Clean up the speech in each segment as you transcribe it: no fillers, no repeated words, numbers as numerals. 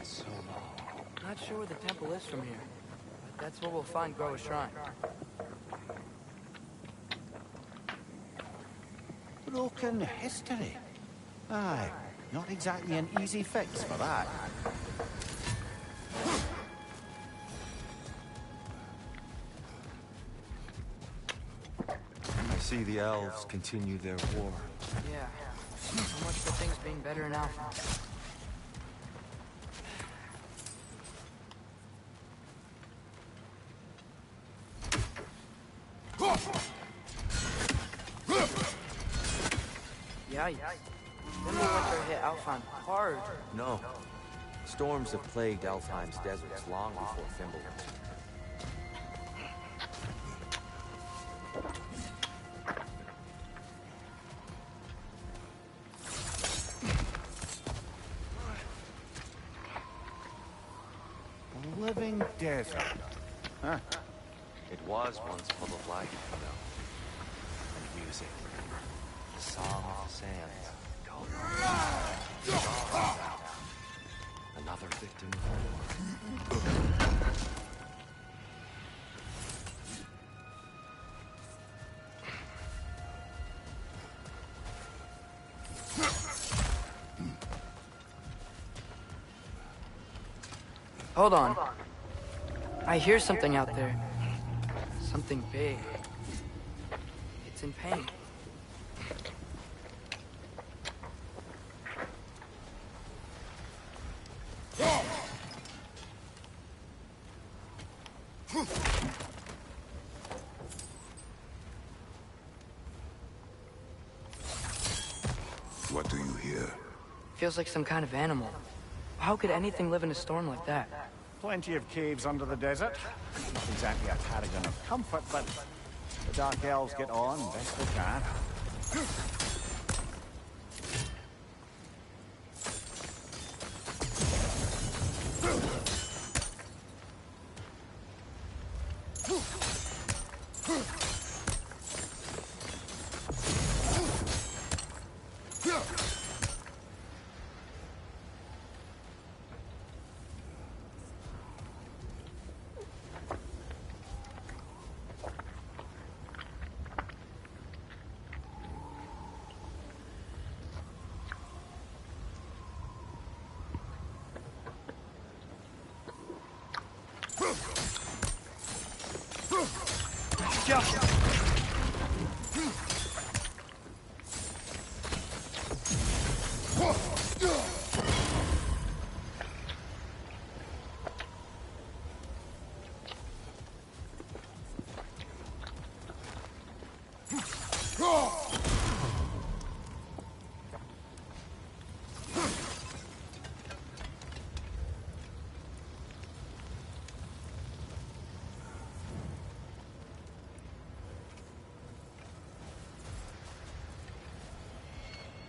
It's so long. Not sure where the temple is from here, but that's where we'll find Groa's shrine. Broken history. Aye, not exactly an easy fix for that. I see the elves continue their war. Yeah. So much for things being better in Alpha. Yikes. Winter hit Alfheim hard. No. Storms have plagued Alfheim's deserts long before Thimble. Living desert. Huh. It was once full of life, you know. And music. The song of the sands. Another victim for war. Hold on. I hear something out there. Something big. It's in pain. What do you hear? Feels like some kind of animal. How could anything live in a storm like that? Plenty of caves under the desert. Not exactly a paragon of comfort, but the Dark Elves get on best they can.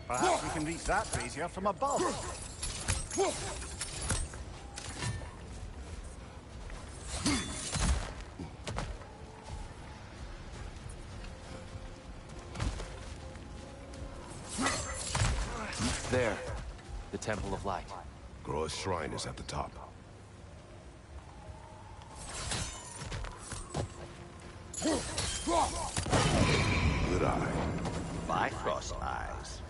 Perhaps we can reach that brazier from above. There. The Temple of Light. Groa's shrine is at the top. Good eye. Bifrost eyes.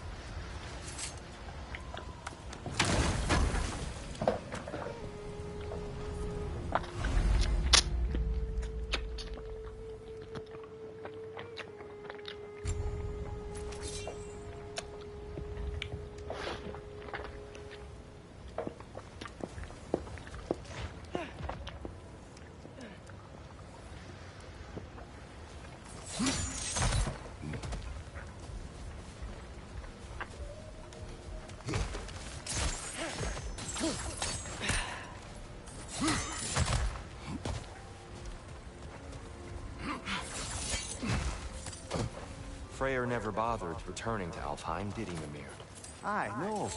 Freyr never bothered returning to Alfheim, did he, Mimir? Aye, no.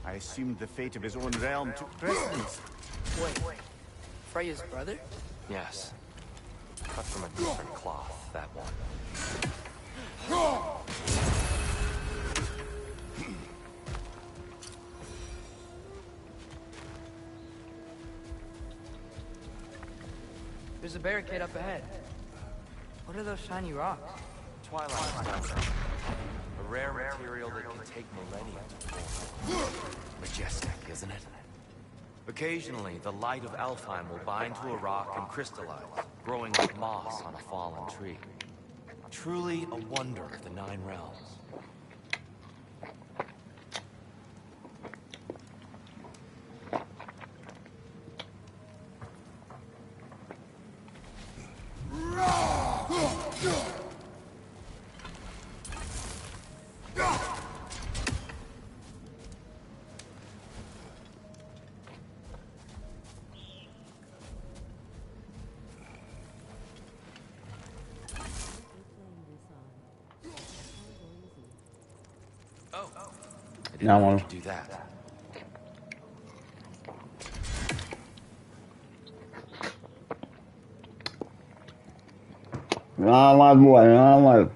I assumed the fate of his own realm took precedence. Wait. Freya's brother? Yes. Cut from a different cloth, that one. There's a barricade up ahead. What are those shiny rocks? Twilight stone. A rare material that can take millennia to form. Majestic, isn't it? Occasionally, the light of Alfheim will bind to a rock and crystallize, growing like moss on a fallen tree. Truly a wonder of the Nine Realms. Now one. Do that. Normal boy, normal.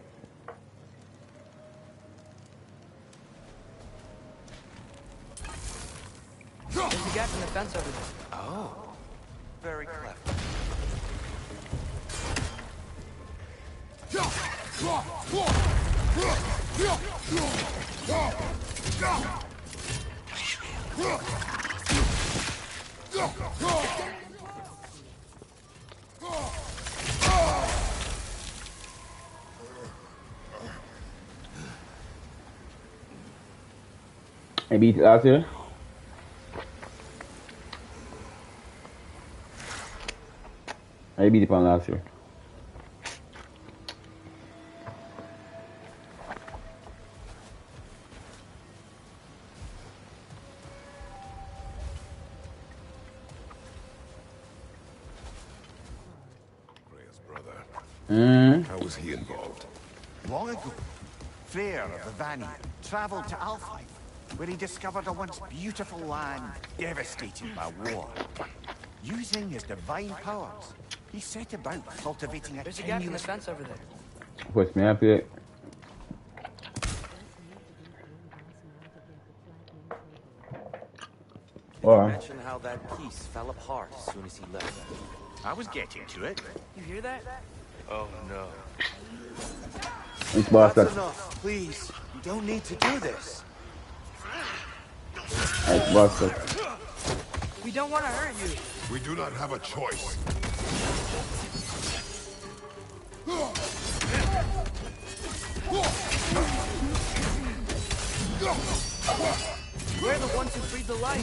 There's a gap in the fence over there. Oh, very clever. I beat it last year. I beat it on last year. Freya's brother. How was he involved? Long ago, Freyr of the Vanny travelled to Alfheim, where he discovered a once beautiful land devastated by war. Using his divine powers, he set about cultivating a There's a gap in the tenuous... fence over there. Push me up here. Or Mention how that piece fell apart as soon as he left. I was getting to it. You hear that? Oh no. it's bastard. That's enough, please. You don't need to do this. It's bastard. We don't want to hurt you. We do not have a choice. We're the ones who freed the light.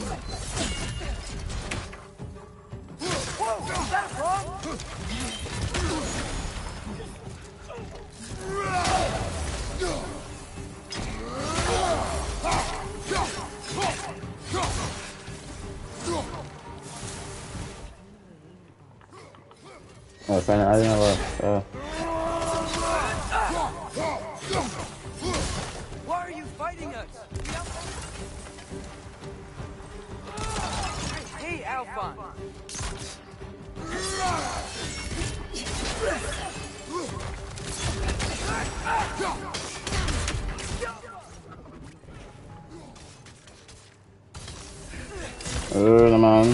Whoa, is that wrong? Oh, fine, I didn't know. Why are you fighting us? Hey, Alphon. Man.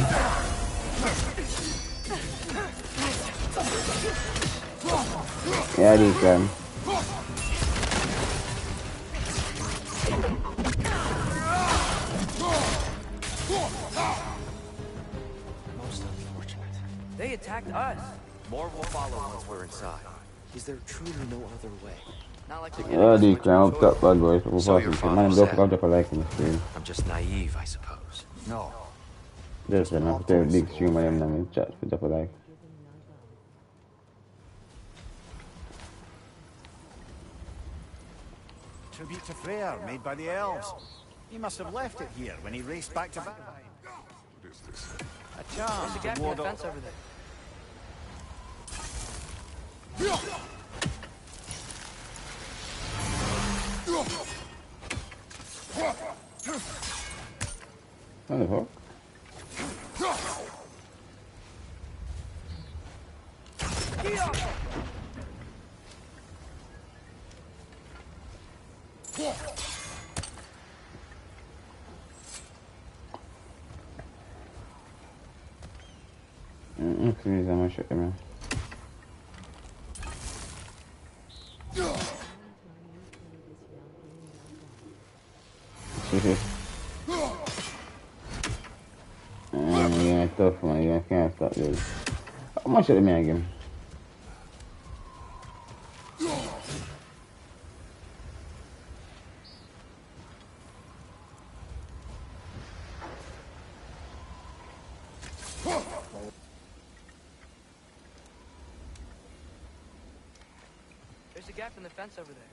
Yeah, these guys. Most unfortunate. They attacked us. More will follow once we're inside. Is there truly no other way? Not like the Yeah, these guys. What's up, bad boys? So your father Man, said. don't drop a like in the stream. I'm just naive, I suppose. No. Just an after big stream I am in chat for drop a like. Tribute to Freyr, made by the elves. He must have left it here when he raced back to Valheim. What is this? A charm There's a to gap in ward the off... fence over there. What the fuck? Excuse me, I'm gonna shut them in. tough, man. You can't stop this. How much of the man again? There's a gap in the fence over there.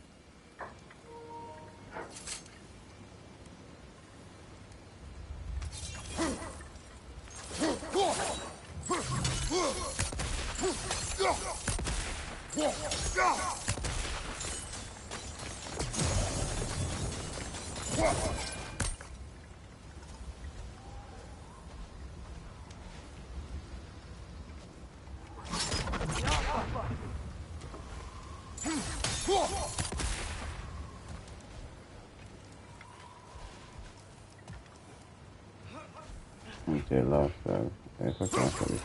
Okay, lost that. If I can't finish.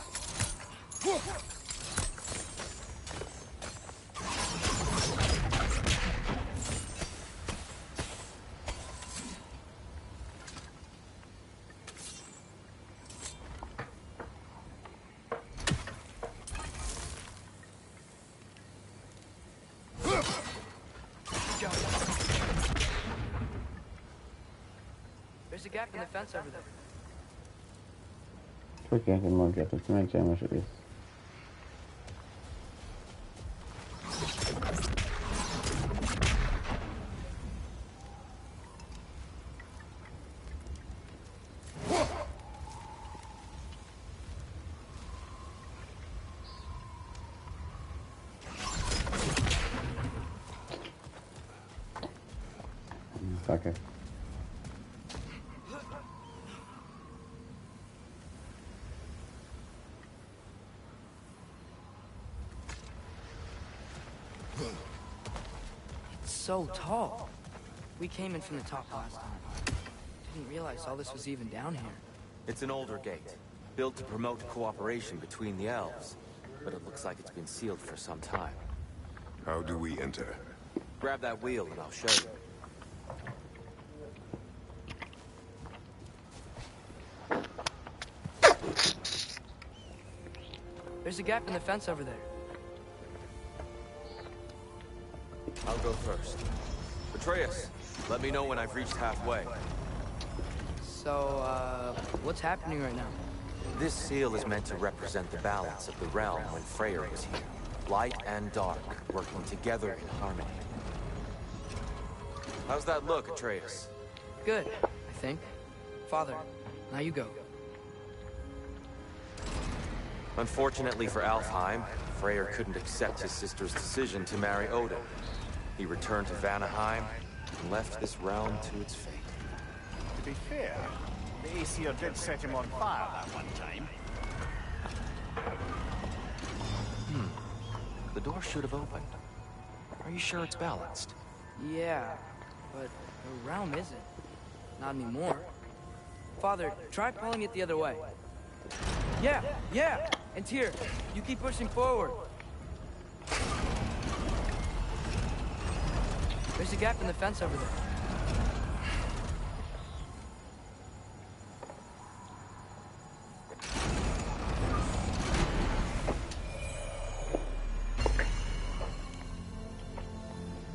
There's a gap in the fence over there. Okay, I can mark it. Let's make sure how much it is. Okay. So tall. We came in from the top last time. Didn't realize all this was even down here. It's an older gate, built to promote cooperation between the elves. But it looks like it's been sealed for some time. How do we enter? Grab that wheel and I'll show you. There's a gap in the fence over there. I'll go first. Atreus, let me know when I've reached halfway. So, what's happening right now? This seal is meant to represent the balance of the realm when Freyr was here. Light and dark, working together in harmony. How's that look, Atreus? Good, I think. Father, now you go. Unfortunately for Alfheim, Freyr couldn't accept his sister's decision to marry Odin. He returned to Vanaheim and left this realm to its fate. To be fair, the Aesir did set him on fire that one time. The door should have opened. Are you sure it's balanced? Yeah, but the realm isn't. Not anymore. Father, try pulling it the other way. Yeah! And here, you keep pushing forward. There's a gap in the fence over there.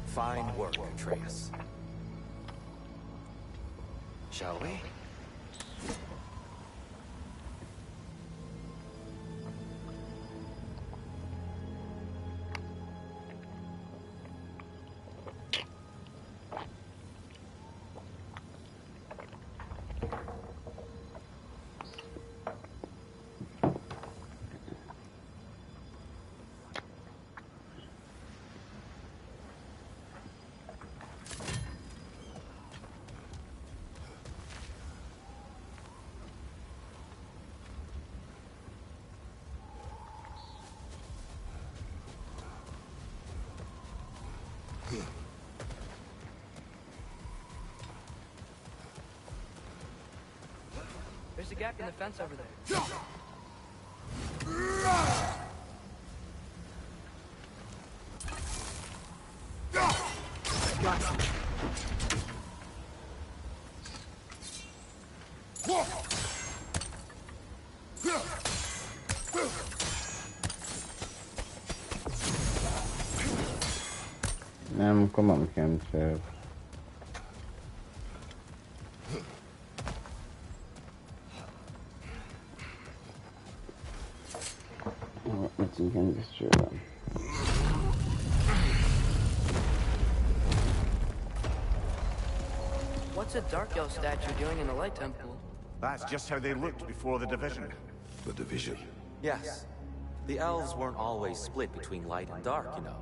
Fine work, Atreus. Shall we? There's a gap in the fence over there. Come on, can't serve. Let's see, can destroy them. What's a Dark Elf statue doing in the Light Temple? That's just how they looked before the division. The division. Yes. The elves weren't always split between light and dark, you know.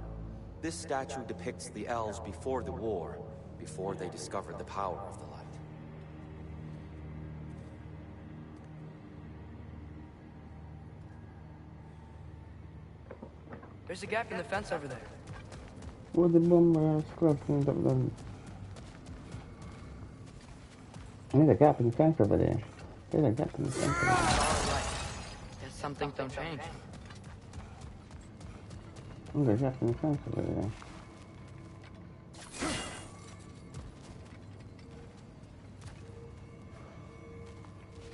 This statue depicts the elves before the war, before they discovered the power of the light. There's a gap in the fence over there. What the bomber scorpion of them? There's a gap in the fence over there. There's a gap in the fence over there. Guess some things don't change. There's a gap in the fence over there.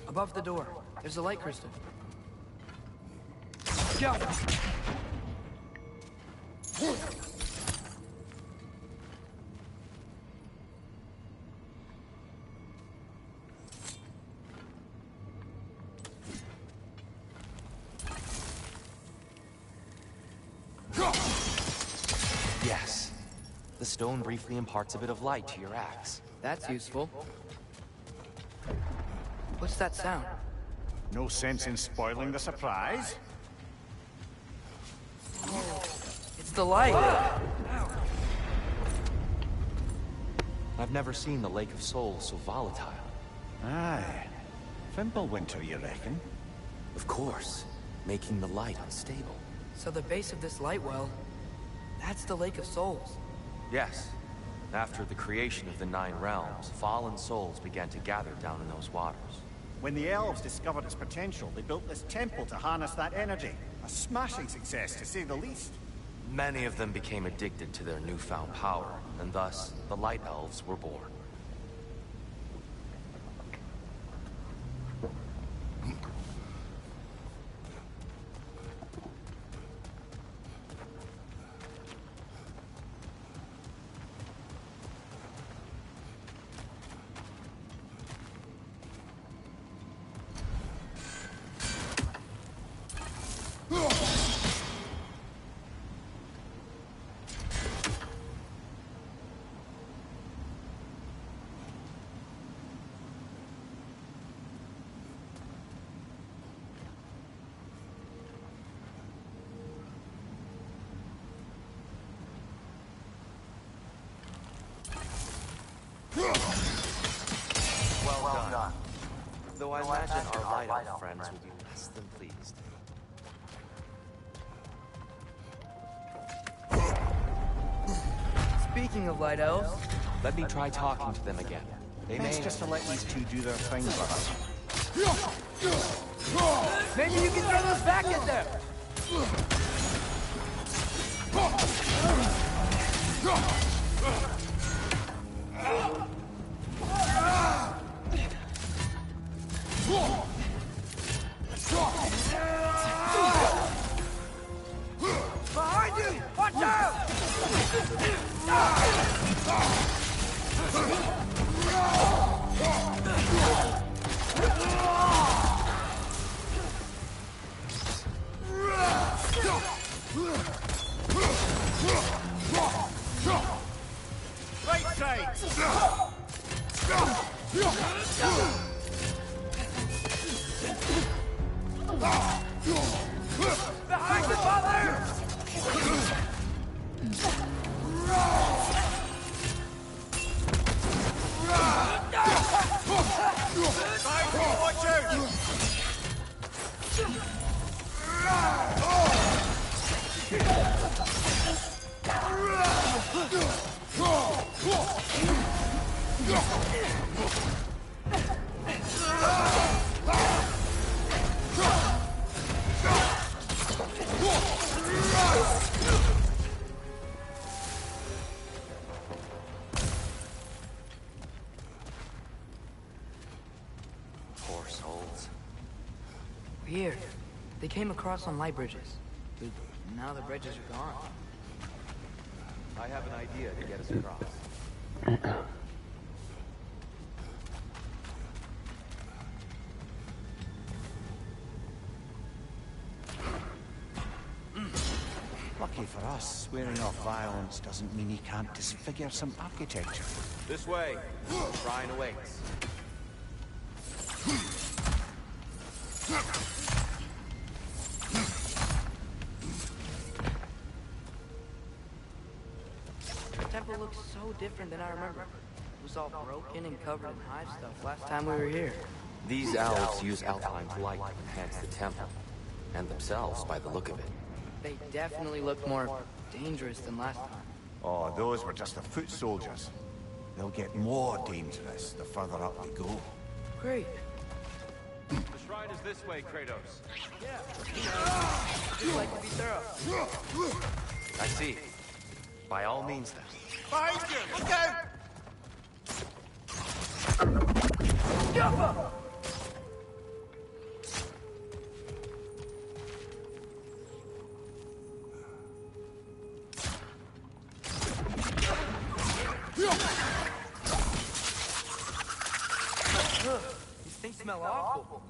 Above the door, there's a light crystal. Go! Yes. The stone briefly imparts a bit of light to your axe. That's useful. What's that sound? No sense in spoiling the surprise. It's the light! I've never seen the Lake of Souls so volatile. Aye. Fimbulwinter, you reckon? Of course, making the light unstable. So the base of this light well, that's the Lake of Souls. Yes. After the creation of the Nine Realms, fallen souls began to gather down in those waters. When the elves discovered its potential, they built this temple to harness that energy. A smashing success, to say the least. Many of them became addicted to their newfound power, and thus, the Light Elves were born. Well done. Though I imagine our Light Elf friends will be less than pleased. Speaking of light elves, Let me try talking to them again. They may... Best just to let these two do their thing, brother. maybe you can throw those back in there! Behind you! Watch out! Right side! Behind you, father! Watch out! Poor souls. here. They came across on light bridges. But now the bridges are gone. I have an idea to get us across. Lucky for us, swearing off violence doesn't mean he can't disfigure some architecture. This way. Shrine awaits. The temple looks so different than I remember. It was all broken and covered in hive stuff last time we were here. These elves use Alfheim's light to enhance the temple. And themselves, by the look of it. They definitely look more dangerous than last time. Oh, those were just the foot soldiers. They'll get more dangerous the further up we go. Great. The shrine is this way, Kratos. Just like to be thorough. I see. By all means, then. Behind you! Look out! Jump! These things smell awful.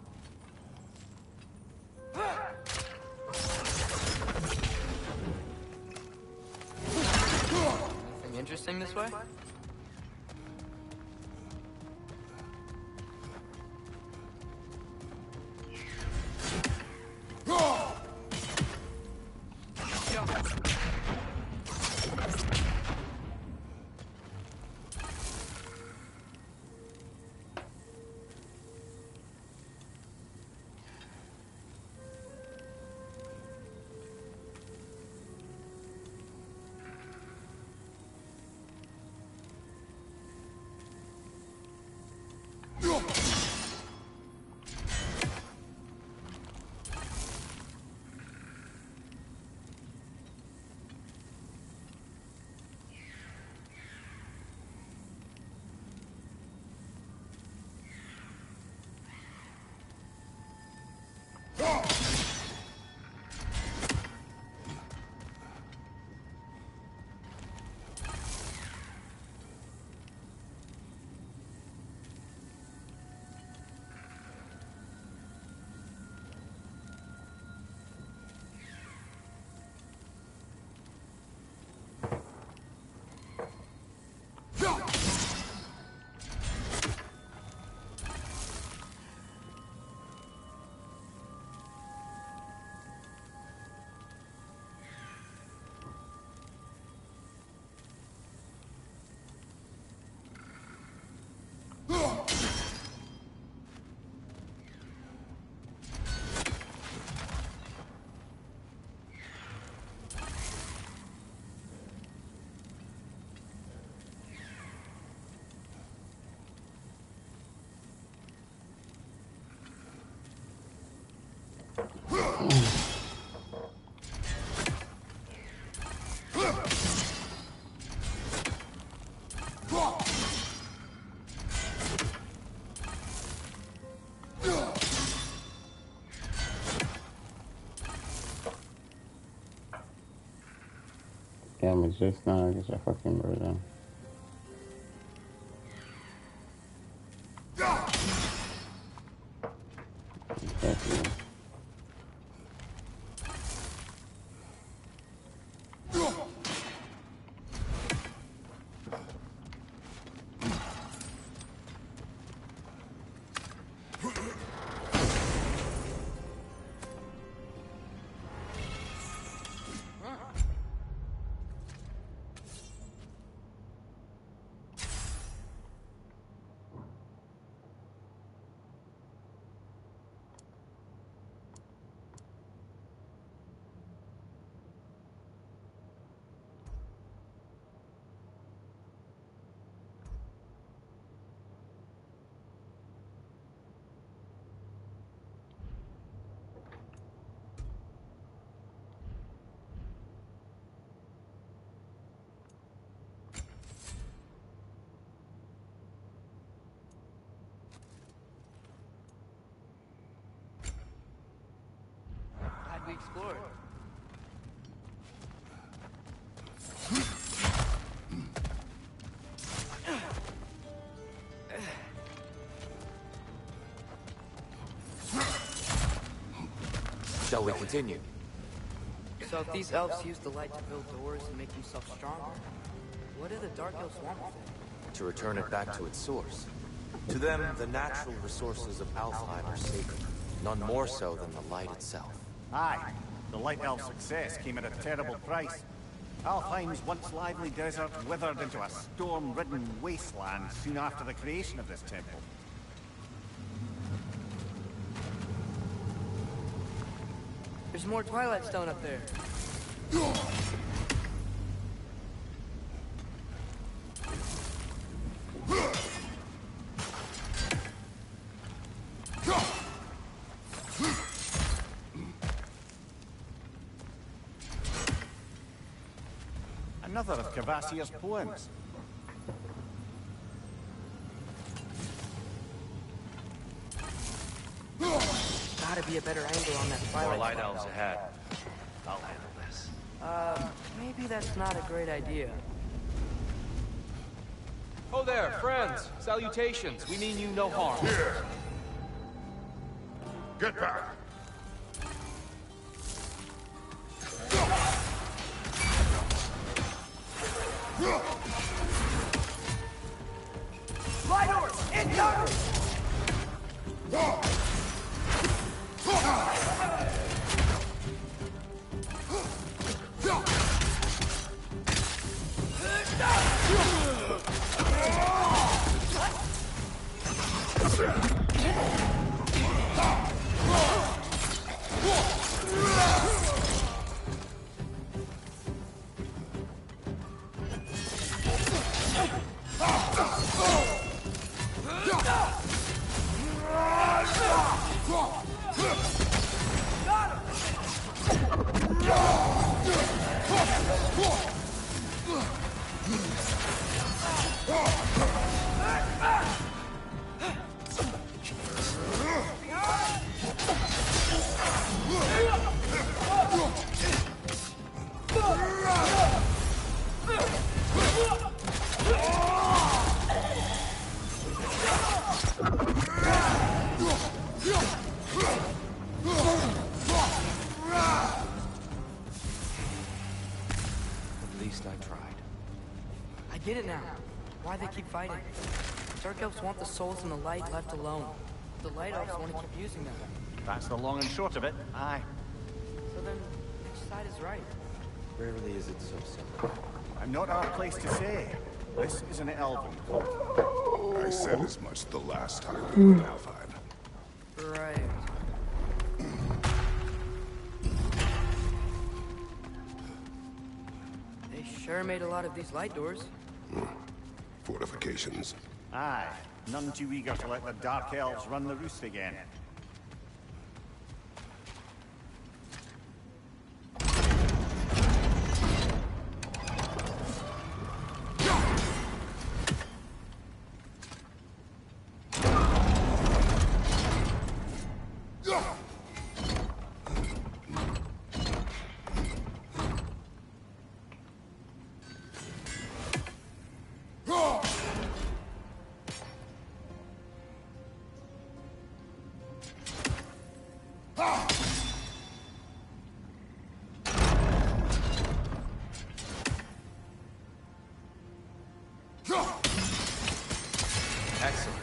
Anything interesting this way? Yeah, I'm just now get your fucking version. Exactly. explore it. Shall we continue? So if these elves use the light to build doors and make themselves stronger, what do the Dark Elves want with it? To return it back to its source. To them, the natural resources of Alfheim are sacred, none more so than the light itself. Aye, the Light Elf's success came at a terrible price. Alfheim's once lively desert withered into a storm-ridden wasteland soon after the creation of this temple. There's more Twilight Stone up there. Another of Cavassier's poems. Gotta be a better angle on that More Twilight light Stone. elves ahead. I'll handle this. Maybe that's not a great idea. Oh there, friends. Salutations. We mean you no harm. Here! Get back! Light Orb! Incoming! At least I tried. I get it now. Why they keep fighting. Dark Elves want the souls in the light left alone. The Light Elves want to keep using them. That's the long and short of it. Aye. So then, which side is right? Rarely is it so simple. I'm not our place to say. This is an elven. I said as much the last time we were in Alfheim. Right. They sure made a lot of these light doors. Fortifications. Aye. None too eager to let the Dark Elves run the roost again. Excellent.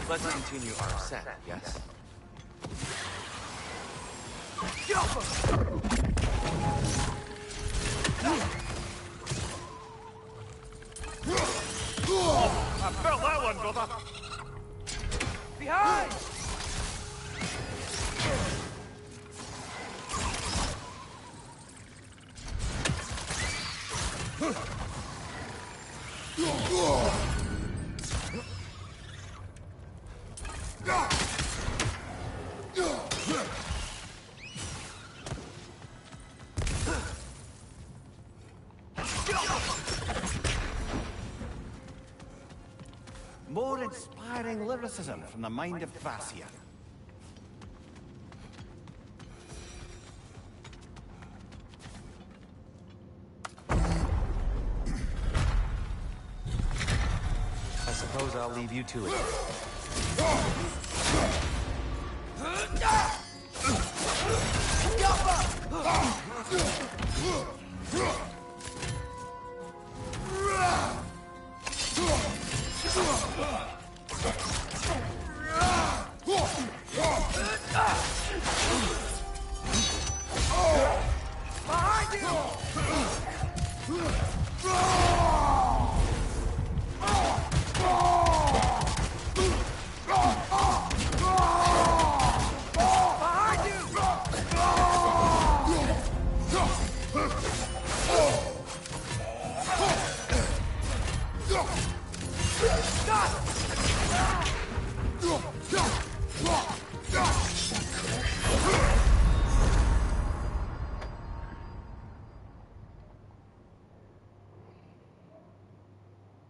Let's continue our ascent, yes? I felt that one, brother. Behind! More inspiring lyricism from the mind of Kvasir. I'll leave you to it.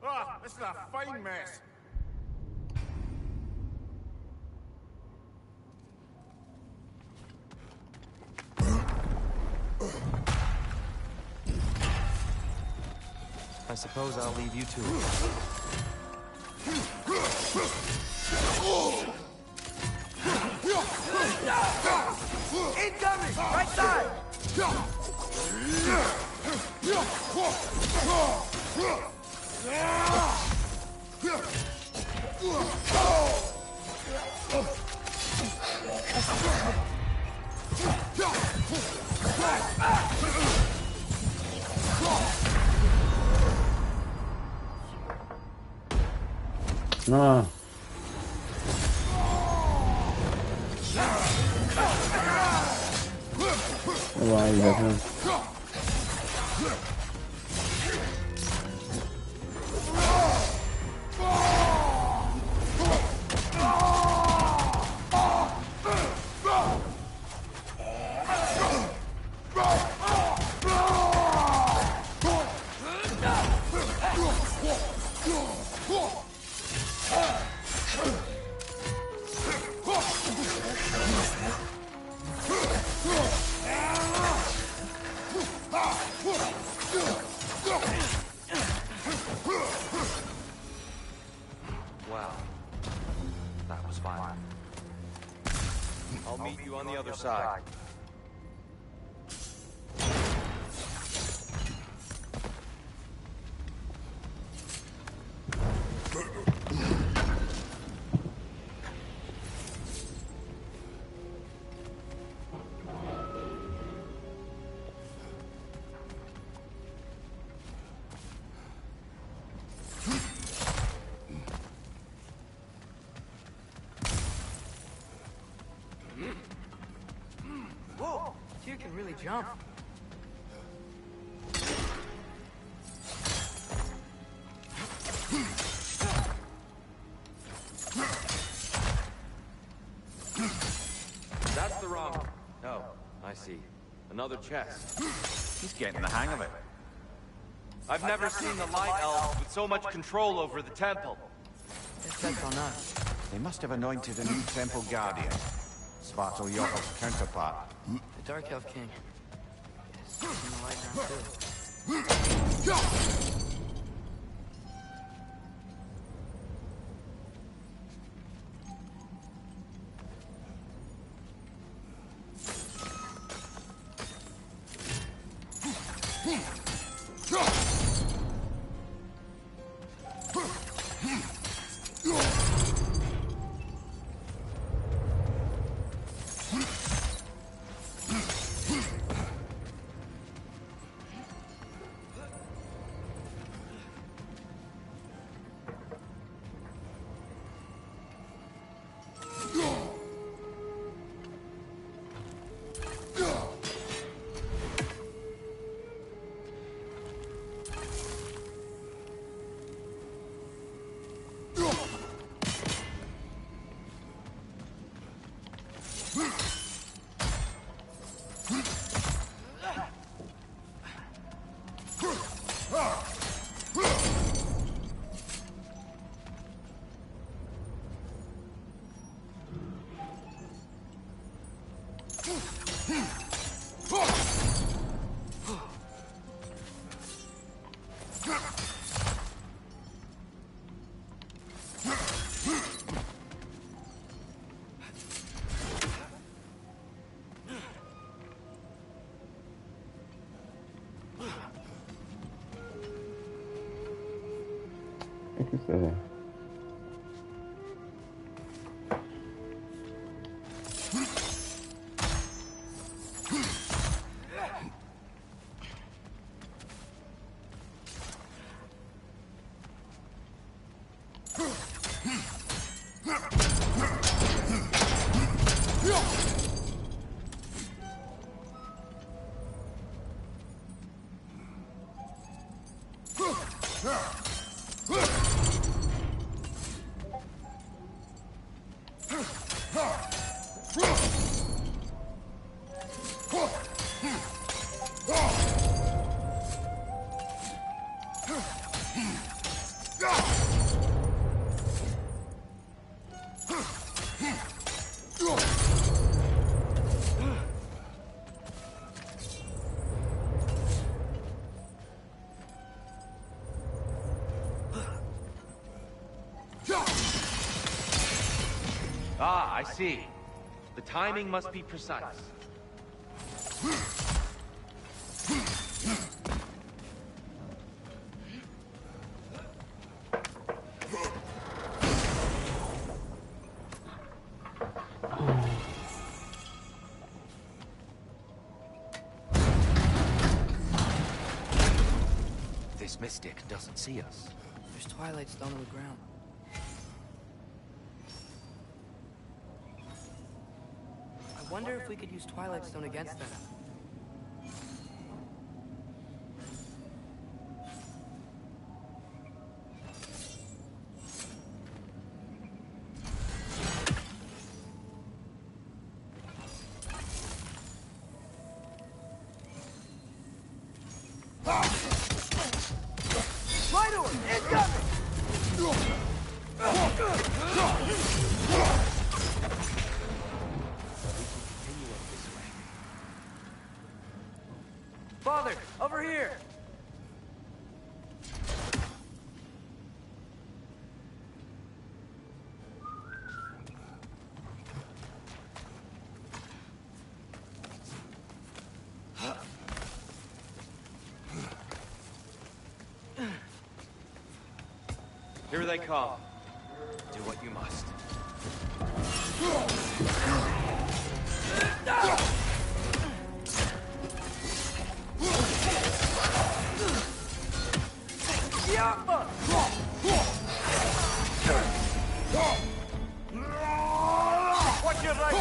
Ah, this is a fine mess. I suppose I'll leave you to it. Incoming! Right side! No. Why he doesn't? Wow. That was fine. I'll meet you on the other side. Whoa! You can really jump. That's the wrong... Oh, I see. Another chest. He's getting the hang of it. I've never seen the Light Elves with so much control over the temple. Guess that's on us. They must have anointed a new temple guardian. Svartal Yokel's counterpart. The Dark Elf King. Yes, in the light ground too. heck is that? Ah, I see. The timing must be precise. This mystic doesn't see us. There's Twilight Stone on the ground. I wonder if we could use Twilight Stone against them. Father, over here! Here they come. Do what you must. Watch your right!